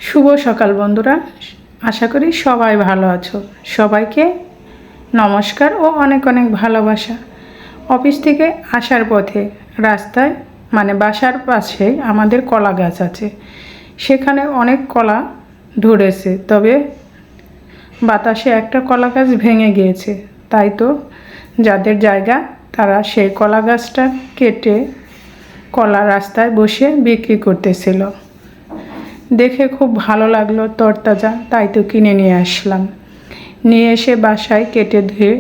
শুভ সকাল বন্ধুরা, আশা করি সবাই ভালো আছো। সবাইকে নমস্কার ও অনেক অনেক ভালোবাসা। অফিস থেকে আসার পথে রাস্তায় বাসার পাশে আমাদের কলা গাছ আছে, সেখানে অনেক কলা ধরেছে, তবে বাতাসে একটা কলা গাছ ভেঙে গিয়েছে। তাই তো যাদের জায়গা তারা সেই কলা গাছটা কেটে কলা রাস্তায় বসে বিক্রি করতেছিল। দেখে খুব ভালো লাগলো, তরতাজা, তাই তো কিনে নিয়ে আসলাম। নিয়ে এসে বাসায় কেটে ধুয়ে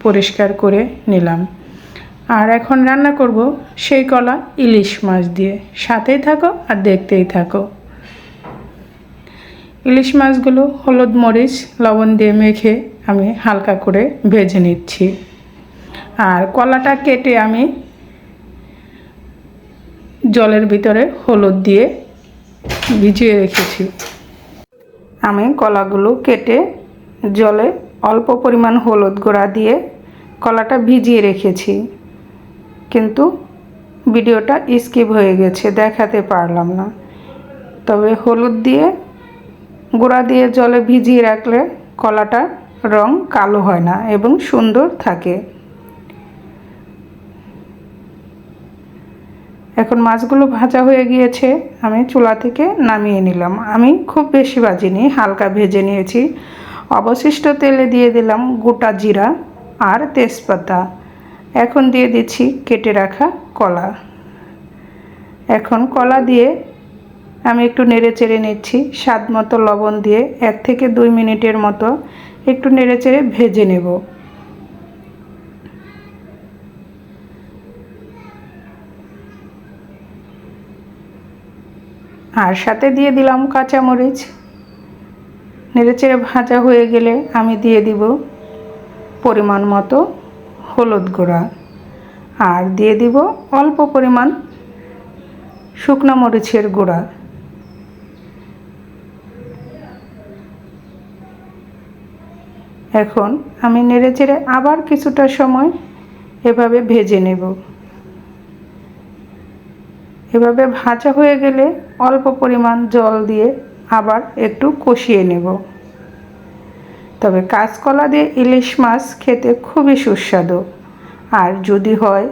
পরিষ্কার করে নিলাম। আর এখন রান্না করব সেই কলা ইলিশ মাছ দিয়ে। সাথেই থাকো আর দেখতেই থাকো। ইলিশ মাছগুলো হলুদ মরিচ লবণ দিয়ে মেখে আমি হালকা করে ভেজে নিচ্ছি। আর কলাটা কেটে আমি জলের ভিতরে হলুদ দিয়ে ভিজিয়ে রেখেছি। আমি কলাগুলো কেটে জলে অল্প পরিমাণ হলুদ গুঁড়া দিয়ে কলাটা ভিজিয়ে রেখেছি, কিন্তু ভিডিওটা স্কিপ হয়ে গেছে, দেখাতে পারলাম না। তবে হলুদ দিয়ে গুঁড়া দিয়ে জলে ভিজিয়ে রাখলে কলাটার রং কালো হয় না এবং সুন্দর থাকে। এখন মাছগুলো ভাজা হয়ে গিয়েছে, আমি চুলা থেকে নামিয়ে নিলাম। আমি খুব বেশি ভাজিনি, হালকা ভেজে নিয়েছি। অবশিষ্ট তেলে দিয়ে দিলাম গোটা জিরা আর তেজপাতা। এখন দিয়ে দিচ্ছি কেটে রাখা কলা। এখন কলা দিয়ে আমি একটু নেড়ে চেড়ে নিচ্ছি। স্বাদ মতো লবণ দিয়ে 1 থেকে 2 মিনিটের মতো একটু নেড়ে চেড়ে ভেজে নেব। আর সাথে দিয়ে দিলাম কাঁচামরিচ। নেড়েচেড়ে ভাজা হয়ে গেলে আমি দিয়ে দিব পরিমাণ মতো হলুদ গুঁড়া আর দিয়ে দিব অল্প পরিমাণ শুকনো মরিচের গুঁড়া। এখন আমি নেড়েচেড়ে আবার কিছুটা সময় এভাবে ভেজে নেব। এভাবে ভাজা হয়ে গেলে অল্প পরিমাণ জল দিয়ে আবার একটু কষিয়ে নেব। তবে কাঁচকলা দিয়ে ইলিশ মাছ খেতে খুবই সুস্বাদু। আর যদি হয়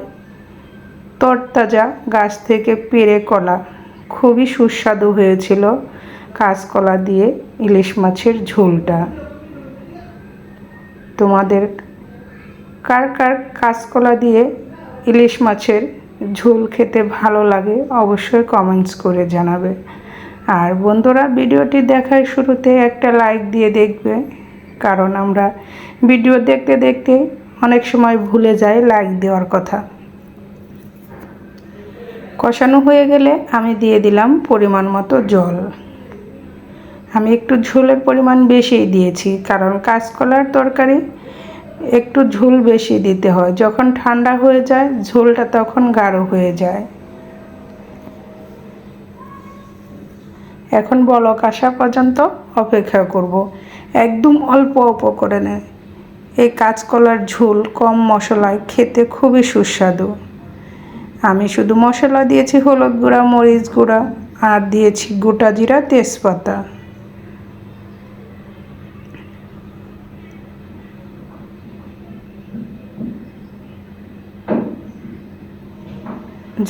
তরতাজা গাছ থেকে পেড়ে কলা, খুবই সুস্বাদু হয়েছিল কাঁচকলা দিয়ে ইলিশ মাছের ঝোলটা। তোমাদের কার কার কাঁচকলা দিয়ে ইলিশ মাছের ঝোল খেতে ভালো লাগে অবশ্যই কমেন্টস করে জানাবে। আর বন্ধুরা, ভিডিওটি দেখার শুরুতে একটা লাইক দিয়ে দেখবে, কারণ আমরা ভিডিও দেখতে দেখতে অনেক সময় ভুলে যাই লাইক দেওয়ার কথা। কষানো হয়ে গেলে আমি দিয়ে দিলাম পরিমাণ মতো জল। আমি একটু ঝোলের পরিমাণ বেশিই দিয়েছি, কারণ কাঁচকলার তরকারি একটু ঝোল বেশি দিতে হয়। যখন ঠান্ডা হয়ে যায় ঝোলটা তখন গাঢ় হয়ে যায়। এখন বলক আসা পর্যন্ত অপেক্ষা করব। একদম অল্প অল্প করে নেয়। এই কাঁচকলার ঝোল কম মশলায় খেতে খুবই সুস্বাদু। আমি শুধু মশলা দিয়েছি হলুদ গুঁড়া, মরিচ গুঁড়া আর দিয়েছি গোটা জিরা, তেজপাতা।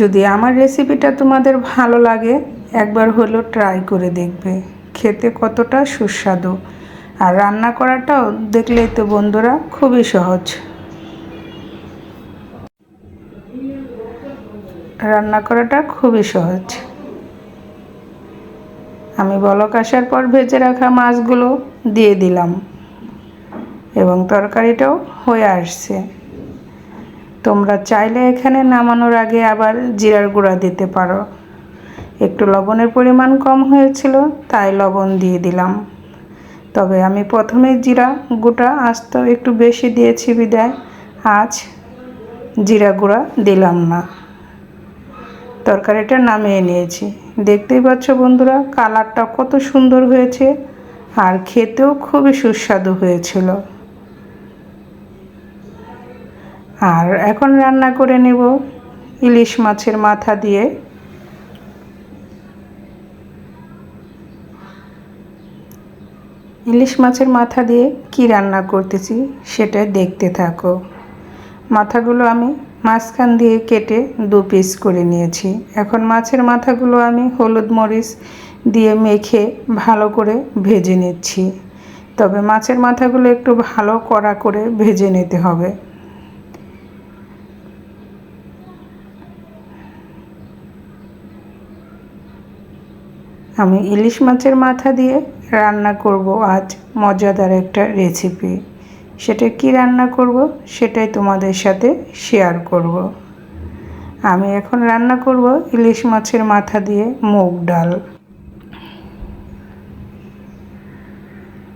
যদি আমার রেসিপিটা তোমাদের ভালো লাগে একবার হলেও ট্রাই করে দেখবে, খেতে কতটা সুস্বাদু। আর রান্না করাটাও দেখলেই তো বন্ধুরা খুবই সহজ। রান্না করাটা খুবই সহজ। আমি বলক আসার পর ভেজে রাখা মাছগুলো দিয়ে দিলাম এবং তরকারিটাও হয়ে আসছে। তোমরা চাইলে এখানে নামানোর আগে আবার জিরার গুঁড়া দিতে পারো। একটু লবণের পরিমাণ কম হয়েছিল তাই লবণ দিয়ে দিলাম। তবে আমি প্রথমে জিরা গুঁড়া আস্ত একটু বেশি দিয়েছি বিদায় আজ জিরা গুঁড়া দিলাম না। তরকারিটা নামিয়ে নিয়েছি। দেখতেই পাচ্ছ বন্ধুরা কালারটা কত সুন্দর হয়েছে আর খেতেও খুবই সুস্বাদু হয়েছিল। আর এখন রান্না করে নেব ইলিশ মাছের মাথা দিয়ে। ইলিশ মাছের মাথা দিয়ে কি রান্না করতেছি সেটা দেখতে থাকো। মাথাগুলো আমি মাঝখান দিয়ে কেটে 2 পিস করে নিয়েছি। এখন মাছের মাথাগুলো আমি হলুদ মরিচ দিয়ে মেখে ভালো করে ভেজে নিচ্ছি। তবে মাছের মাথাগুলো একটু ভালো কড়া করে ভেজে নিতে হবে। আমি ইলিশ মাছের মাথা দিয়ে রান্না করব আজ মজাদার একটা রেসিপি। সেটা কি রান্না করব সেটাই তোমাদের সাথে শেয়ার করব। আমি এখন রান্না করব ইলিশ মাছের মাথা দিয়ে মুগ ডাল।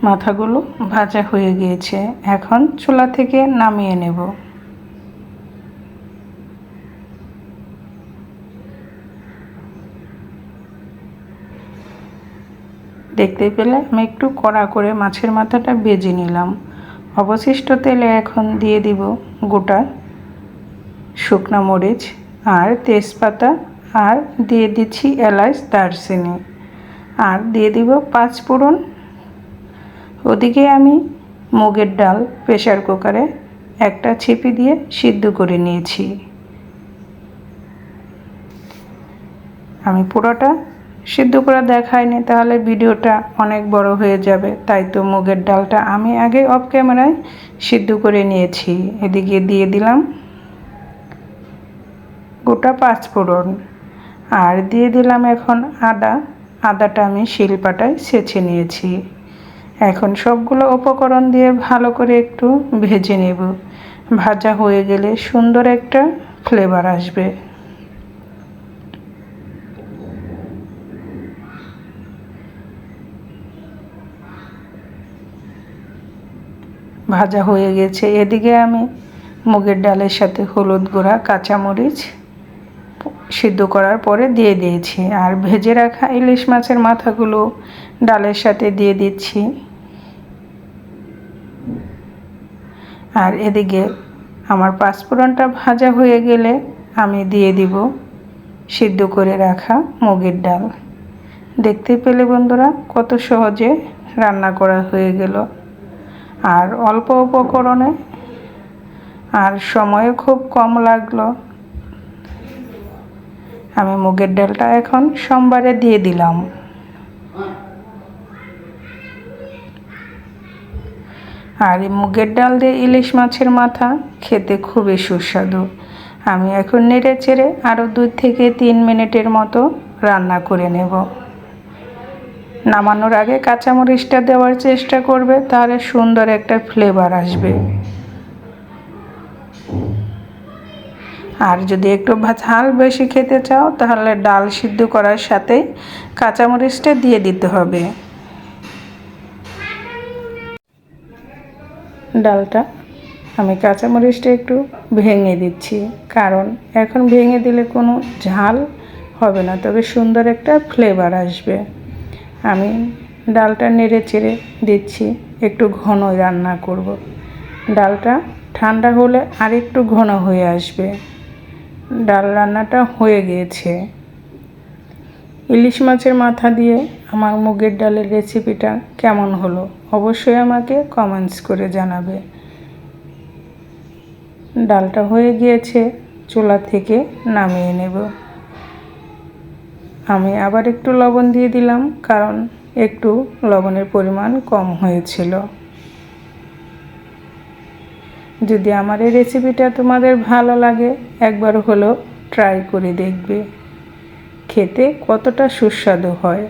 মাথাগুলো ভাজা হয়ে গিয়েছে, এখন চুলা থেকে নামিয়ে নেব। দেখতে পেলে আমি একটু কড়া করে মাছের মাথাটা ভেজে নিলাম। অবশিষ্ট তেলে এখন দিয়ে দিব গোটা শুকনো মরিচ আর তেজপাতা, আর দিয়ে দিচ্ছি এলাচ দারচিনি, আর দিয়ে দিব 5 ফোড়ন। ওদিকে আমি মুগের ডাল প্রেসার কুকারে একটা ছিপি দিয়ে সিদ্ধ করে নিয়েছি। আমি পুরোটা সিদ্ধ করে দেখাইনি, তাহলে ভিডিওটা অনেক বড় হয়ে যাবে, তাই তো মুগের ডালটা আমি আগে অফ ক্যামেরায় সিদ্ধ করে নিয়েছি। এদিকে দিয়ে দিলাম গোটা 5 ফোড়ন, আর দিয়ে দিলাম এখন আদাটা আমি শিলপাটায় ছেঁচে নিয়েছি। এখন সবগুলো উপকরণ দিয়ে ভালো করে একটু ভেজে নেব। ভাজা হয়ে গেলে সুন্দর একটা ফ্লেভার আসবে। ভাজা হয়ে গেছে। এদিকে আমি মুগের ডালের সাথে হলুদ গুঁড়া, কাঁচামরিচ সিদ্ধ করার পরে দিয়ে দিয়েছি, আর ভেজে রাখা ইলিশ মাছের মাথাগুলো ডালের সাথে দিয়ে দিচ্ছি। আর এদিকে আমার 5 ফোড়নটা ভাজা হয়ে গেলে আমি দিয়ে দিব সিদ্ধ করে রাখা মুগের ডাল। দেখতে পেলে বন্ধুরা কত সহজে রান্না করা হয়ে গেল, আর অল্প উপকরণে, আর সময়ও খুব কম লাগলো। আমি মুগের ডালটা এখন সোমবারে দিয়ে দিলাম। আর এই মুগের ডাল দিয়ে ইলিশ মাছের মাথা খেতে খুবই সুস্বাদু। আমি এখন নেড়ে চেড়ে আরও 2 থেকে 3 মিনিটের মতো রান্না করে নেব। নামানোর আগে কাঁচামরিচটা দেওয়ার চেষ্টা করবে, তাহলে সুন্দর একটা ফ্লেভার আসবে। আর যদি একটু ঝাল বেশি খেতে চাও, তাহলে ডাল সিদ্ধ করার সাথে কাঁচামরিচটা দিয়ে দিতে হবে। ডালটা আমি কাঁচামরিচটা একটু ভেঙে দিচ্ছি, কারণ এখন ভেঙে দিলে কোনো ঝাল হবে না, তবে সুন্দর একটা ফ্লেভার আসবে। আমি ডালটা নেড়ে চেড়ে দিচ্ছি, একটু ঘন রান্না করব। ডালটা ঠান্ডা হলে আর একটু ঘন হয়ে আসবে। ডাল রান্নাটা হয়ে গিয়েছে। ইলিশ মাছের মাথা দিয়ে আমার মুগের ডালের রেসিপিটা কেমন হলো অবশ্যই আমাকে কমেন্টস করে জানাবে। ডালটা হয়ে গিয়েছে, চুলা থেকে নামিয়ে নেব। আমি আবার একটু লবণ দিয়ে দিলাম, কারণ একটু লবণের পরিমাণ কম হয়েছিল। যদি আমার এই রেসিপিটা তোমাদের ভালো লাগে, একবার হলেও ট্রাই করে দেখবে, খেতে কতটা সুস্বাদু হয়।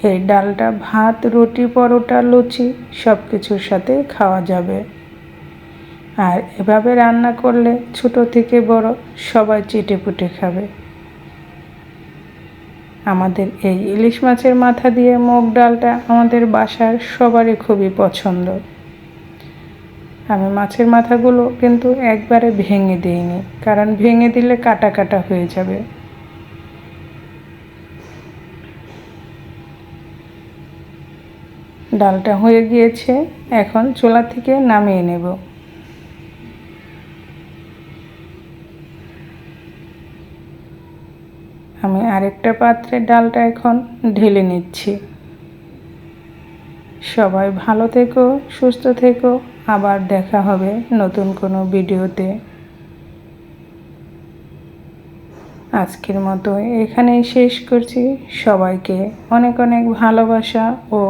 এই ডালটা ভাত, রুটি, পরোটা, লুচি সব কিছুর সাথে খাওয়া যাবে। আর এভাবে রান্না করলে ছোট থেকে বড় সবাই চেটেপুটে খাবে। আমাদের এই ইলিশ মাছের মাথা দিয়ে মুগ ডালটা আমাদের বাসার সবারই খুবই পছন্দ। আমি মাছের মাথাগুলো কিন্তু একবারে ভেঙে দিইনি, কারণ ভেঙে দিলে কাটা কাটা হয়ে যাবে। ডালটা হয়ে গিয়েছে, এখন চুলা থেকে নামিয়ে নেব। আমি আরেকটা পাত্রে ডালটা এখন ঢেলে নিচ্ছি। সবাই ভালো থেকো, সুস্থ থেকো। আবার দেখা হবে নতুন কোনো ভিডিওতে। আজকের মতো এখানেই শেষ করছি। সবাইকে অনেক অনেক ভালোবাসা ও